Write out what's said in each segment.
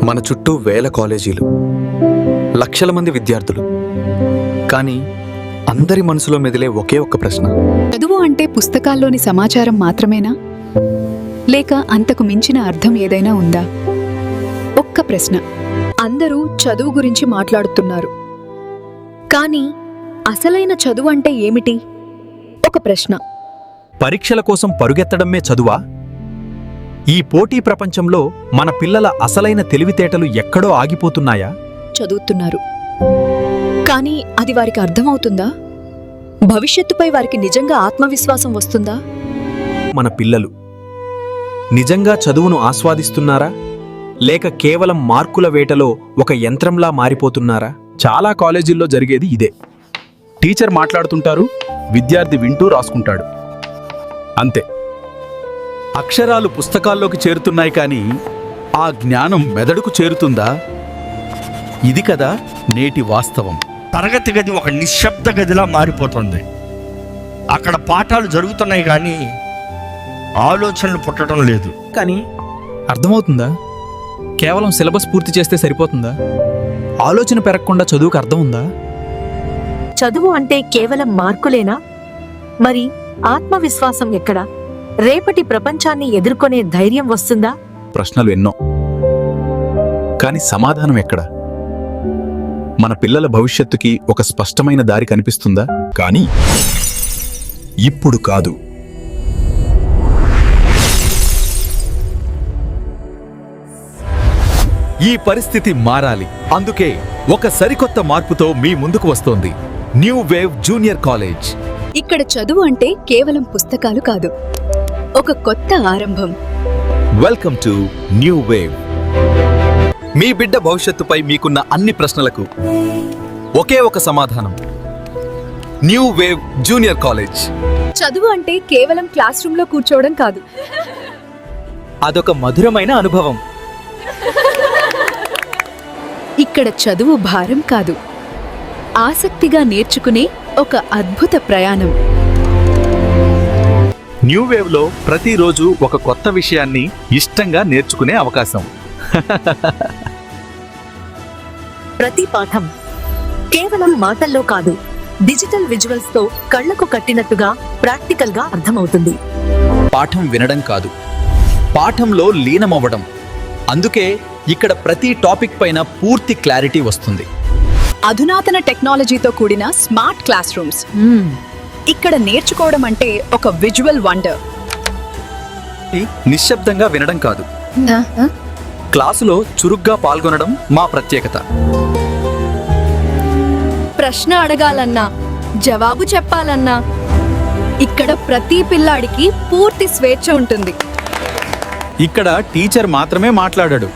మన చుట్టూ వేల కాలేజీలు, లక్షల మంది విద్యార్థులు, కానీ అందరి మనసులో మెదిలే ఒకే ఒక్క ప్రశ్న: చదువు అంటే పుస్తకాల్లోని సమాచారం మాత్రమేనా, లేక అంతకు మించిన అర్థం ఏదైనా ఉందా? ఒక్క ప్రశ్న. అందరూ చదువు గురించి మాట్లాడుతున్నారు, కానీ అసలైన చదువు అంటే ఏమిటి? ఒక ప్రశ్న. పరీక్షల కోసం పరుగెత్తడమే చదువా? ఈ పోటీ ప్రపంచంలో మన పిల్లల అసలైన తెలివితేటలు ఎక్కడో ఆగిపోతున్నాయా? చదువుతున్నారు, కానీ అది వారికి అర్థమవుతుందా? భవిష్యత్తుపై వారికి నిజంగా ఆత్మవిశ్వాసం వస్తుందా? మన పిల్లలు నిజంగా చదువును ఆస్వాదిస్తున్నారా, లేక కేవలం మార్కుల వేటలో ఒక యంత్రంలా మారిపోతున్నారా? చాలా కాలేజీల్లో జరిగేది ఇదే. టీచర్ మాట్లాడుతుంటారు, విద్యార్థి వింటూ రాసుకుంటాడు, అంతే. అక్షరాలు పుస్తకాల్లోకి చేరుతున్నాయి, కానీ ఆ జ్ఞానం మెదడుకు చేరుతుందా? ఇది కదా నేటి వాస్తవం. తరగతి గది ఒక నిశ్శబ్ద గదిలా మారిపోతుంది. అక్కడ పాఠాలు జరుగుతున్నాయి, కానీ ఆలోచనలు పుట్టడం లేదు. కానీ అర్థమవుతుందా? కేవలం సిలబస్ పూర్తి చేస్తే సరిపోతుందా? ఆలోచన పెరగకుండా చదువుకు అర్థం ఉందా? చదువు అంటే కేవలం మార్కులేనా? మరి ఆత్మవిశ్వాసం ఎక్కడ? రేపటి ప్రపంచాన్ని ఎదుర్కొనే ధైర్యం వస్తుందా? ప్రశ్నలు ఎన్నో, కానీ సమాధానం ఎక్కడ? మన పిల్లల భవిష్యత్తుకి ఒక స్పష్టమైన దారి కనిపిస్తుందా? కానీ ఇప్పుడు కాదు. ఈ పరిస్థితి మారాలి. అందుకే ఒక సరికొత్త మార్పుతో మీ ముందుకు వస్తోంది న్యూ వేవ్ జూనియర్ కాలేజ్. ఇక్కడ చదువు అంటే కేవలం పుస్తకాలు కాదు, ఒక కొత్త ఆరంభం. Welcome to new wave. మీ బిడ్డ భవిష్యత్తుపై మీకున్న అన్ని ప్రశ్నలకు ఒకే ఒక సమాధానం: న్యూ వేవ్ జూనియర్ కాలేజ్. చదువు అంటే కేవలం క్లాస్ రూమ్లో కూర్చోవడం కాదు, అదొక మధురమైన అనుభవం. ఇక్కడ చదువు భారం కాదు, ఆసక్తిగా నేర్చుకునే ఒక అద్భుత ప్రయాణం. న్యూ వేవ్ లో ప్రతిరోజు ఒక కొత్త విషయాన్ని ఇష్టంగా నేర్చుకునే అవకాశం. ప్రతి పాఠం కేవలం మాటల్లో కాదు, డిజిటల్ విజువల్స్ తో కళ్లకు కట్టినట్టుగా ప్రాక్టికల్ గా అర్థమవుతుంది. పాఠం వినడం కాదు, పాఠంలో లీనమవ్వడం. అందుకే ఇక్కడ ప్రతి టాపిక్ పైన పూర్తి క్లారిటీ వస్తుంది. అధునాతన టెక్నాలజీతో కూడిన స్మార్ట్ క్లాస్ రూమ్స్. ఇక్కడ నేర్చుకోవడం అంటే ఒక విజువల్ వండర్. నిశ్శబ్దంగా వినడం కాదు, క్లాసులో చురుగ్గా పాల్గొనడం మా ప్రత్యేకత. ప్రశ్న అడగాలన్నా, జవాబు చెప్పాలన్నా ఇక్కడ ప్రతి పిల్లాడికి పూర్తి స్వేచ్ఛ ఉంటుంది. ఇక్కడ టీచర్ మాత్రమే మాట్లాడాడు,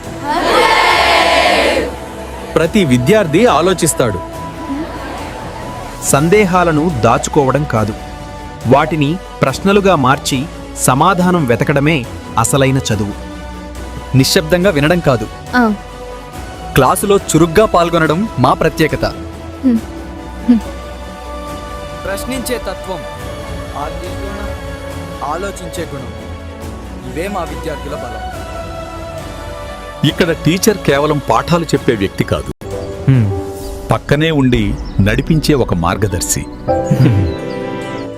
ప్రతి విద్యార్థి ఆలోచిస్తాడు. సందేహాలను దాచుకోవడం కాదు, వాటిని ప్రశ్నలుగా మార్చి సమాధానం వెతకడమే అసలైన చదువు. నిశ్శబ్దంగా వినడం కాదు, క్లాసులో చురుగ్గా పాల్గొనడం మా ప్రత్యేకత. ప్రశ్నించే తత్వం, ఆలోచించే గుణం, ఇవే మా విద్యార్థుల బలం. ఇక్కడ టీచర్ కేవలం పాఠాలు చెప్పే వ్యక్తి కాదు, పక్కనే ఉండి నడిపించే ఒక మార్గదర్శి.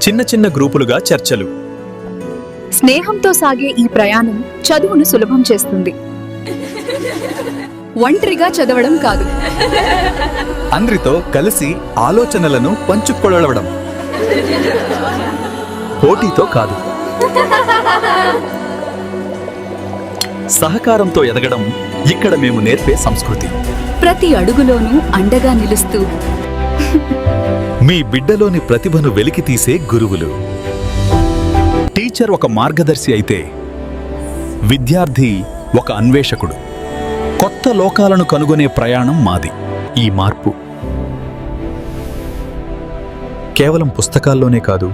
చిన్న చిన్న గ్రూపులుగా చర్చలు. స్నేహంతో సాగే ఈ ప్రయాణం చదువును సులభం చేస్తుంది. ఒంటరిగా చదవడం కాదు, అందరితో కలిసి ఆలోచనలను పంచుకోవడం. పోటీతో కాదు, సహకారంతో ఎదగడం ఇక్కడ మేము నేర్పే సంస్కృతి. ప్రతి అడుగులోనూ అండగా నిలుస్తూ మీ బిడ్డలోని ప్రతిభను వెలికితీసే గురువులు. టీచర్ ఒక మార్గదర్శి అయితే విద్యార్థి ఒక అన్వేషకుడు. కొత్త లోకాలను కనుగొనే ప్రయాణం మాది. ఈ మార్పు కేవలం పుస్తకాల్లోనే కాదు,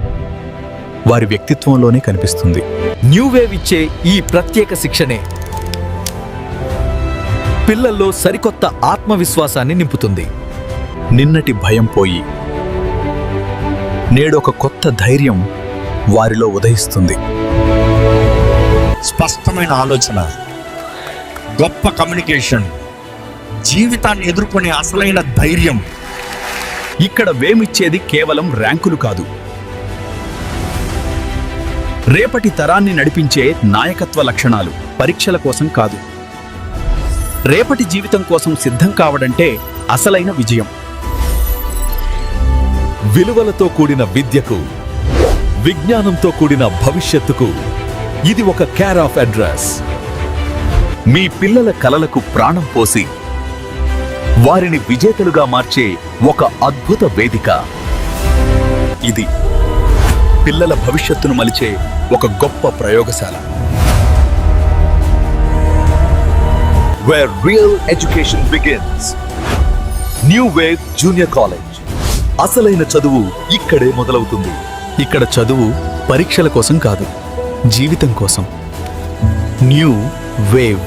వారి వ్యక్తిత్వంలోనే కనిపిస్తుంది. న్యూ వేవ్ ఇచ్చే ఈ ప్రత్యేక శిక్షణే పిల్లల్లో సరికొత్త ఆత్మవిశ్వాసాన్ని నింపుతుంది. నిన్నటి భయం పోయి నేడొక కొత్త ధైర్యం వారిలో ఉదయిస్తుంది. స్పష్టమైన ఆలోచన, గొప్ప కమ్యూనికేషన్, జీవితాన్ని ఎదుర్కొనే అసలైన ధైర్యం. ఇక్కడ వేమిచ్చేది కేవలం ర్యాంకులు కాదు, రేపటి తరాన్ని నడిపించే నాయకత్వ లక్షణాలు. పరీక్షల కోసం కాదు, రేపటి జీవితం కోసం సిద్ధం కావడంటే అసలైన విజయం. విలువలతో కూడిన విద్యకు, విజ్ఞానంతో కూడిన భవిష్యత్తుకు ఇది ఒక కేర్ ఆఫ్ అడ్రస్. మీ పిల్లల కలలకు ప్రాణం పోసి వారిని విజేతలుగా మార్చే ఒక అద్భుత వేదిక ఇది. పిల్లల భవిష్యత్తును మలిచే ఒక గొప్ప ప్రయోగశాల. Where real education begins. New Wave Junior College. అసలైన చదువు ఇక్కడే మొదలవుతుంది. ఇక్కడ చదువు పరీక్షల కోసం కాదు, జీవితం కోసం. New wave.